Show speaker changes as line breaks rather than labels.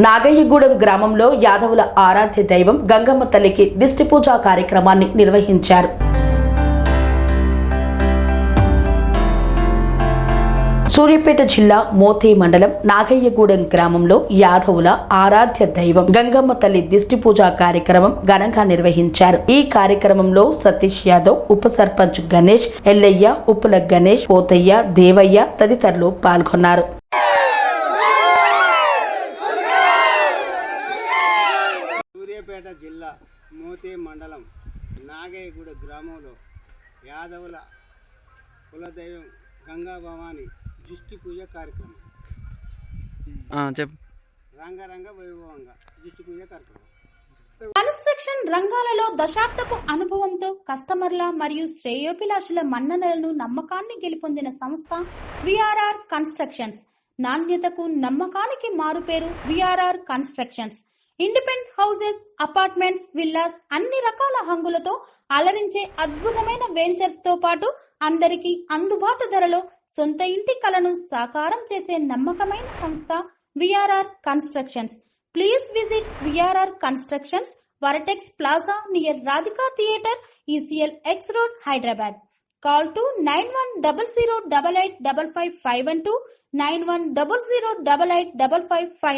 నాగయ్యగూడెం గ్రామంలో యాదవుల ఆరాధ్య దైవం గంగమ్మ తల్లికి దిష్టి పూజా కార్యక్రమాన్ని నిర్వహించారు. సూర్యాపేట జిల్లా మోతి మండలం నాగయ్యగూడెం గ్రామంలో యాదవుల ఆరాధ్య దైవం గంగమ్మ తల్లి దిష్టి పూజా కార్యక్రమం ఘనంగా నిర్వహించారు. ఈ కార్యక్రమంలో సతీష్ యాదవ్, ఉప సర్పంచ్ గణేష్, ఎల్లయ్య, ఉప్పుల గణేష్, పోతయ్య, దేవయ్య తదితరులు పాల్గొన్నారు.
సూర్యాపేట జిల్లా మోతి మండలం నాగయ్యగూడ గ్రామంలో యాదవుల కులదైవం గంగా భవాని దిష్టి పూజ కార్యక్రమం రంగరంగ వైభవంగా దిష్టి పూజ కార్యక్రమం.
కన్స్ట్రక్షన్ రంగాలలో దశాబ్దపు అనుభవంతో కస్టమర్ల మరియు శ్రేయోభిలాషుల మన్ననలను నమ్మకాన్ని గెలుపొందిన సంస్థ విఆర్ఆర్ కన్స్ట్రక్షన్స్. నాణ్యతకు నమ్మకానికి మారుపేరు VRR constructions. Independent houses, apartments, villas అన్ని రకాల హంగులతో అలరించే అద్భుతమైన వెంచర్స్ తో పాటు అందరికీ అందుబాటు ధరలో సొంత ఇంటి కలను సాకారం చేసే నమ్మకమైన సంస్థ VRR constructions. Please visit VRR constructions, వరటెక్స్ plaza near Radhika theatre, ECL X Road, Hyderabad. Call to 910088555512 9100885555.